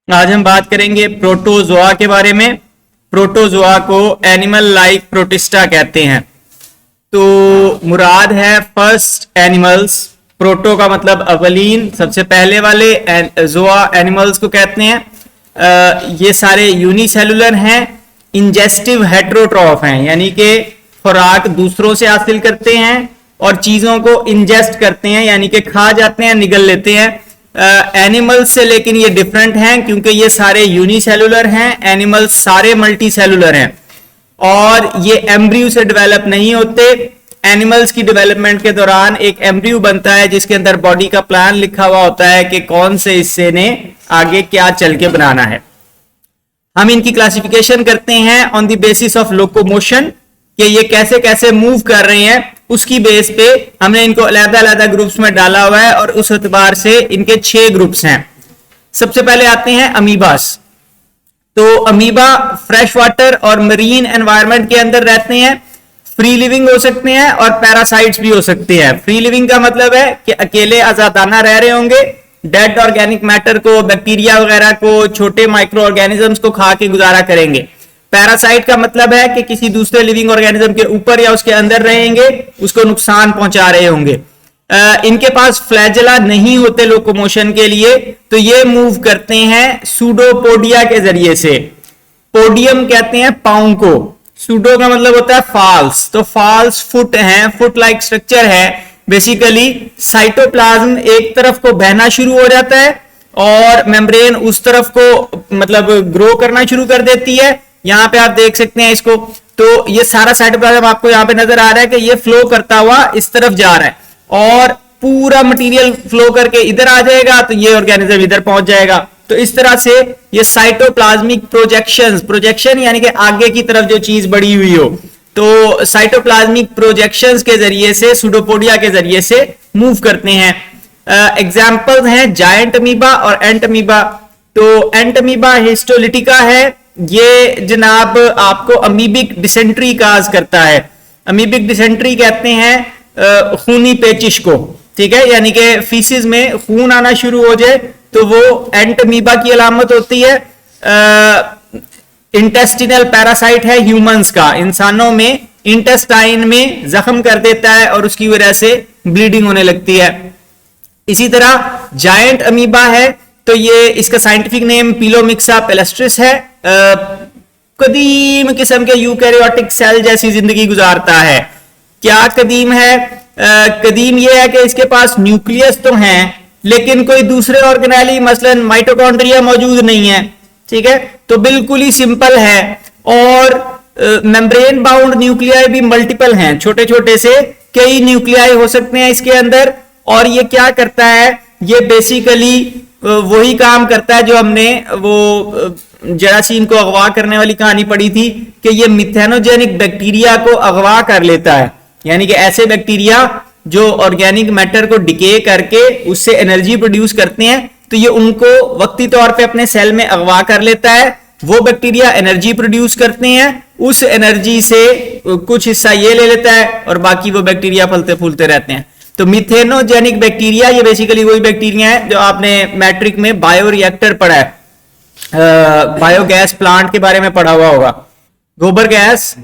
आज हम बात करेंगे प्रोटोजोआ के बारे में। प्रोटोजोआ को एनिमल लाइक प्रोटिस्टा कहते हैं। तो मुराद है फर्स्ट एनिमल्स। प्रोटो का मतलब अवलीन, सबसे पहले वाले। जोआ एनिमल्स को कहते हैं। ये सारे यूनिसेलुलर हैं, इंजेस्टिव हेट्रोट्रॉफ हैं, यानी कि खुराक दूसरों से हासिल करते हैं और चीजों को इंजेस्ट करते हैं, यानी कि खा जाते हैं, निगल लेते हैं। एनिमल्स से लेकिन ये डिफरेंट हैं क्योंकि ये सारे यूनिसेलुलर हैं, एनिमल्स सारे मल्टी सेलुलर हैं और ये एम्ब्रियो से डेवलप नहीं होते। एनिमल्स की डेवलपमेंट के दौरान एक एम्ब्रियो बनता है जिसके अंदर बॉडी का प्लान लिखा हुआ होता है कि कौन से हिस्से ने आगे क्या चल के बनाना है। हम इनकी क्लासिफिकेशन करते हैं on the basis of locomotion, कि ये कैसे कैसे मूव कर रहे हैं। उसकी बेस पे हमने इनको अलग-अलग ग्रुप्स में डाला हुआ है और उस एतबार से इनके 6 ग्रुप्स हैं। सबसे पहले आते हैं अमीबास। तो अमीबा फ्रेश वाटर और मरीन एनवायरनमेंट के अंदर रहते हैं, फ्री लिविंग हो सकते हैं और पैरासाइट्स भी हो सकते हैं। फ्री लिविंग का मतलब है कि अकेले आजादाना रह रहे होंगे, डेड ऑर्गेनिक मैटर को, बैक्टीरिया वगैरह को, छोटे माइक्रो ऑर्गेनिजम्स को खा के गुजारा करेंगे। पैरासाइट का मतलब है कि किसी दूसरे लिविंग ऑर्गेनिज्म के ऊपर या उसके अंदर रहेंगे, उसको नुकसान पहुंचा रहे होंगे। इनके पास फ्लैजेला नहीं होते लोकोमोशन के लिए, तो ये मूव करते हैं सूडोपोडिया के जरिए से। पोडियम कहते हैं पांव को, सूडो का मतलब होता है फॉल्स, तो फॉल्स फुट हैं, फुट लाइक स्ट्रक्चर है। बेसिकली साइटोप्लाज्म एक तरफ को बहना शुरू हो जाता है और मेम्ब्रेन उस तरफ को मतलब ग्रो करना शुरू कर देती है। यहां पे आप देख सकते हैं इसको, तो ये सारा साइटोप्लाज्म आपको यहां पे नजर आ रहा है कि ये फ्लो करता हुआ इस तरफ जा रहा है और पूरा मटेरियल फ्लो करके इधर आ जाएगा तो ये ऑर्गेनिज्म इधर पहुंच जाएगा। तो इस तरह से ये साइटोप्लाज्मिक प्रोजेक्शन यानी कि आगे की तरफ जो चीज बढ़ी हुई हो, तो साइटोप्लाज्मिक प्रोजेक्शंस के जरिए से, सूडोपोडिया के जरिए से मूव करते हैं। एग्जाम्पल हैं जायंट अमीबा और एंट अमीबा। तो एंट अमीबा हिस्टोलिटिका है, ये जनाब आपको अमीबिक डिसेंट्री काज करता है। अमीबिक डिसेंट्री कहते हैं खूनी पेचिश को, ठीक है, यानी कि फीसिस में खून आना शुरू हो जाए तो वो एंट अमीबा की अलामत होती है। इंटेस्टिनल पैरासाइट है ह्यूमंस का, इंसानों में इंटेस्टाइन में जख्म कर देता है और उसकी वजह से ब्लीडिंग होने लगती है। इसी तरह जायंट अमीबा है, तो ये इसका साइंटिफिक नेम पिलोमिक्सा पेलेस्ट्रिस है। कदीम किस्म के यूकैरियोटिक सेल जैसी जिंदगी गुजारता है। क्या कदीम है? कदीम ये है कि इसके पास न्यूक्लियस तो है लेकिन कोई दूसरे ऑर्गेनेली मसलन माइटोकॉन्ड्रिया मौजूद नहीं है, ठीक है, तो बिल्कुल ही सिंपल है। और मेम्ब्रेन बाउंड न्यूक्लियाई भी मल्टीपल हैं, छोटे छोटे से कई न्यूक्लियाई हो सकते हैं इसके अंदर। और ये क्या करता है? ये बेसिकली वही काम करता है जो हमने वो जरासीम को अगवा करने वाली कहानी पढ़ी थी कि ये मिथेनोजेनिक बैक्टीरिया को अगवा कर लेता है, यानी कि ऐसे बैक्टीरिया जो ऑर्गेनिक मैटर को डिके करके उससे एनर्जी प्रोड्यूस करते हैं, तो ये उनको वक्ती तौर पे अपने सेल में अगवा कर लेता है। वो बैक्टीरिया एनर्जी प्रोड्यूस करते हैं, उस एनर्जी से कुछ हिस्सा ये ले लेता है और बाकी वो बैक्टीरिया फलते फूलते रहते हैं। तो मिथेनोजेनिक बैक्टीरिया ये बेसिकली वही बैक्टीरिया है जो आपने मैट्रिक में बायोरिएक्टर पढ़ा है, बायोगैस प्लांट के बारे में पढ़ा हुआ होगा, गोबर गैस,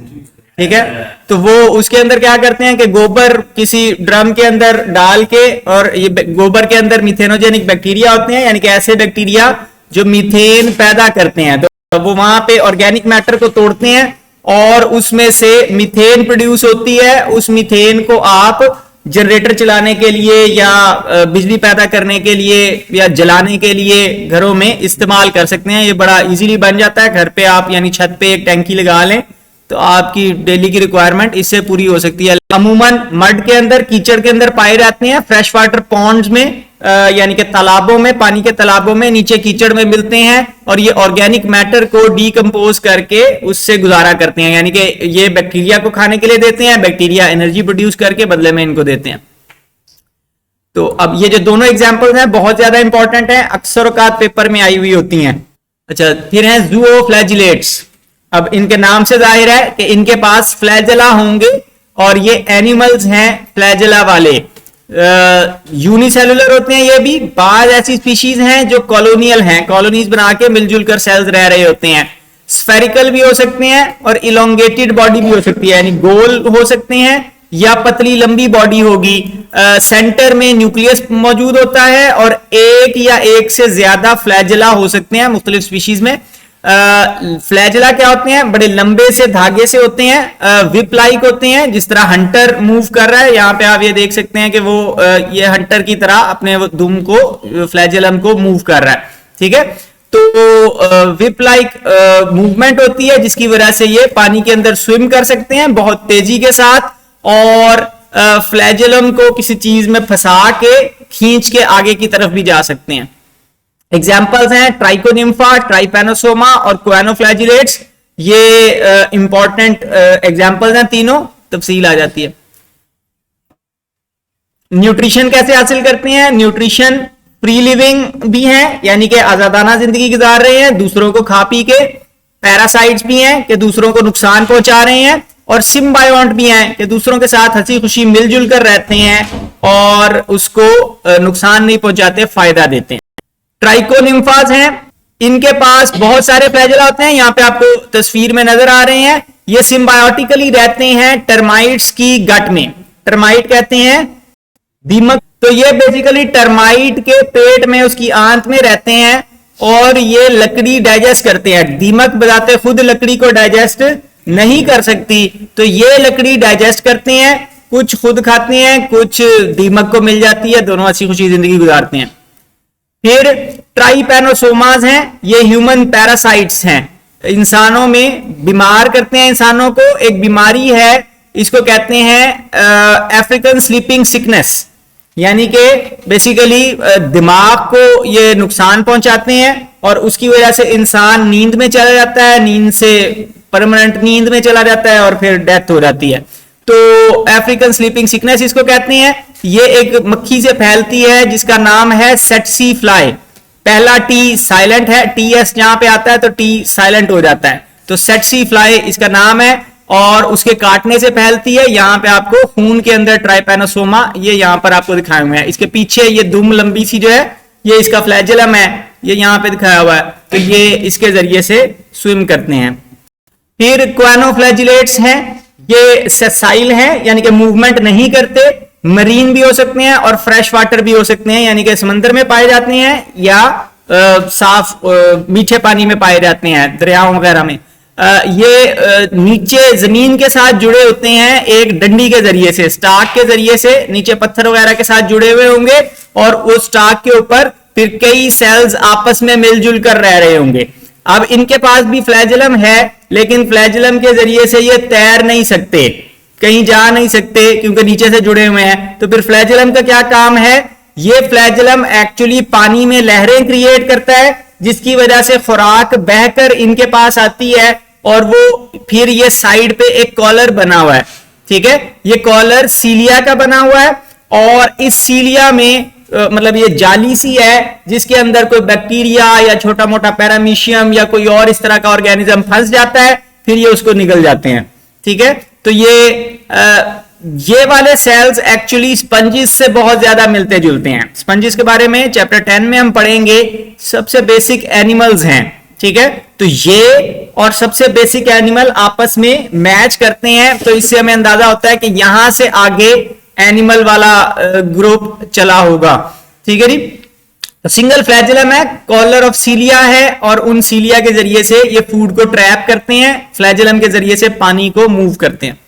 ठीक है। तो वो उसके अंदर क्या करते हैं कि गोबर किसी ड्रम के अंदर डाल के, और ये गोबर के अंदर मिथेनोजेनिक बैक्टीरिया होते हैं, यानी कि ऐसे बैक्टीरिया जो मीथेन पैदा करते हैं। तो वो वहां पे ऑर्गेनिक मैटर को तोड़ते हैं और उसमें से मीथेन प्रोड्यूस होती है। उस मीथेन को आप जनरेटर चलाने के लिए या बिजली पैदा करने के लिए या जलाने के लिए घरों में इस्तेमाल कर सकते हैं। ये बड़ा इजीली बन जाता है घर पे, आप यानी छत पे एक टैंकी लगा लें तो आपकी डेली की रिक्वायरमेंट इससे पूरी हो सकती है। अमूमन मड के अंदर, कीचड़ के अंदर पाए जाते हैं, फ्रेश वाटर पॉन्ड्स में यानी कि तालाबों में, पानी के तालाबों में, नीचे कीचड़ में मिलते हैं और ये ऑर्गेनिक मैटर को डीकंपोज करके उससे गुजारा करते हैं, यानी कि ये बैक्टीरिया को खाने के लिए देते हैं, बैक्टीरिया एनर्जी प्रोड्यूस करके बदले में इनको देते हैं। तो अब ये जो दोनों एग्जांपल्स हैं बहुत ज्यादा इंपॉर्टेंट हैं, अक्सर औकात पेपर में आई हुई होती हैं। अच्छा, फिर हैं ज़ूओफ्लैजिलेट्स। अब इनके नाम से जाहिर है कि इनके पास फ्लैजेला होंगे और ये एनिमल्स हैं फ्लैजेला वाले। यूनिसेलुलर होते हैं ये भी। बाज ऐसी स्पीशीज हैं जो कॉलोनियल हैं, कॉलोनीज बना के मिलजुल कर सेल्स रह रहे होते हैं। स्फेरिकल भी हो सकते हैं और इलोंगेटेड बॉडी भी हो सकती है, यानी गोल हो सकते हैं या पतली लंबी बॉडी होगी। सेंटर में न्यूक्लियस मौजूद होता है और एक या एक से ज्यादा फ्लैजेला हो सकते हैं मुख्तलिफ स्पीशीज में। फ्लैजेला क्या होते हैं? बड़े लंबे से धागे से होते हैं, विप लाइक होते हैं, जिस तरह हंटर मूव कर रहा है। यहाँ पे आप ये देख सकते हैं कि वो ये हंटर की तरह अपने दुम को, फ्लैजेलम को मूव कर रहा है, ठीक है। तो विप लाइक मूवमेंट होती है जिसकी वजह से ये पानी के अंदर स्विम कर सकते हैं बहुत तेजी के साथ, और फ्लैजेलम को किसी चीज में फंसा के खींच के आगे की तरफ भी जा सकते हैं। एग्जाम्पल्स हैं ट्राइकोनिम्फा, ट्राइपेनोसोमा और क्वानोफ्लैजिलेट्स। ये इंपॉर्टेंट एग्जाम्पल्स हैं तीनों, तफसील आ जाती है। न्यूट्रिशन कैसे हासिल करते हैं? न्यूट्रिशन फ्री लिविंग भी हैं, यानी कि आजादाना जिंदगी गुजार रहे हैं दूसरों को खा पी के। पैरासाइट्स भी हैं कि दूसरों को नुकसान पहुंचा रहे हैं, और सिम्बायोंट भी हैं कि दूसरों के साथ हंसी खुशी मिलजुल कर रहते हैं और उसको नुकसान नहीं पहुंचाते, फायदा देते हैं। ट्राइकोनिम्फास हैं, इनके पास बहुत सारे फ्लैजेला होते हैं, यहां पे आपको तस्वीर में नजर आ रहे हैं। ये सिम्बायोटिकली रहते हैं टर्माइट्स की गट में। टर्माइट कहते हैं दीमक, तो ये बेसिकली टर्माइट के पेट में, उसकी आंत में रहते हैं और ये लकड़ी डाइजेस्ट करते हैं। दीमक बजाते खुद लकड़ी को डाइजेस्ट नहीं कर सकती, तो ये लकड़ी डाइजेस्ट करते हैं, कुछ खुद खाते हैं, कुछ दीमक को मिल जाती है, दोनों अच्छी खुशी जिंदगी गुजारते हैं। फिर ट्राइपेनोसोमास हैं, ये ह्यूमन पैरासाइट्स हैं, इंसानों में बीमार करते हैं इंसानों को। एक बीमारी है, इसको कहते हैं अफ्रीकन स्लीपिंग सिकनेस, यानी कि बेसिकली दिमाग को ये नुकसान पहुंचाते हैं और उसकी वजह से इंसान नींद में चला जाता है, नींद से परमानेंट नींद में चला जाता है और फिर डेथ हो जाती है। तो अफ्रीकन स्लीपिंग सिकनेस इसको कहते हैं। ये एक मक्खी से फैलती है जिसका नाम है सेटसी फ्लाई। पहला टी साइलेंट है, टी एस जहां पे आता है तो टी साइलेंट हो जाता है, तो सेटसी फ्लाई इसका नाम है और उसके काटने से फैलती है। यहां पे आपको खून के अंदर ट्राइपेनोसोमा, ये यहां पर आपको दिखाए हुए हैं। इसके पीछे ये दुम लंबी सी जो है, ये इसका फ्लैजेलम है, ये यहां पे दिखाया हुआ है, तो ये इसके जरिए से स्विम करते हैं। फिर क्वानोफ्लैजिलेट्स हैं, ये सेसाइल हैं, यानी कि मूवमेंट नहीं करते। मरीन भी हो सकते हैं और फ्रेश वाटर भी हो सकते हैं, यानी कि समंदर में पाए जाते हैं या साफ मीठे पानी में पाए जाते हैं, दरियाओं वगैरह में। ये नीचे जमीन के साथ जुड़े होते हैं एक डंडी के जरिए से, स्टाक के जरिए से नीचे पत्थर वगैरह के साथ जुड़े हुए होंगे और उस स्टाक के ऊपर फिर कई सेल्स आपस में मिलजुल कर रह रहे होंगे। अब इनके पास भी फ्लैजेलम है, लेकिन फ्लैजेलम के जरिए से ये तैर नहीं सकते, कहीं जा नहीं सकते क्योंकि नीचे से जुड़े हुए हैं। तो फिर फ्लैजेलम का क्या काम है? ये फ्लैजेलम एक्चुअली पानी में लहरें क्रिएट करता है, जिसकी वजह से खुराक बहकर इनके पास आती है और वो फिर ये साइड पे एक कॉलर बना हुआ है, ठीक है। ये कॉलर सीलिया का बना हुआ है और इस सीलिया में मतलब ये जाली सी है जिसके अंदर कोई बैक्टीरिया या छोटा मोटा पैरामीशियम या कोई और इस तरह का ऑर्गेनिज्म फंस जाता है, फिर ये उसको निगल जाते हैं, ठीक है। तो ये वाले सेल्स एक्चुअली स्पंजिस से बहुत ज्यादा मिलते जुलते हैं। स्पंजिस के बारे में चैप्टर 10 में हम पढ़ेंगे, सबसे बेसिक एनिमल्स हैं, ठीक है। तो ये और सबसे बेसिक एनिमल आपस में मैच करते हैं, तो इससे हमें अंदाजा होता है कि यहां से आगे एनिमल वाला ग्रुप चला होगा, ठीक है जी। तो सिंगल फ्लैजेलम है, कॉलर ऑफ सीलिया है और उन सीलिया के जरिए से ये फूड को ट्रैप करते हैं, फ्लैजेलम के जरिए से पानी को मूव करते हैं।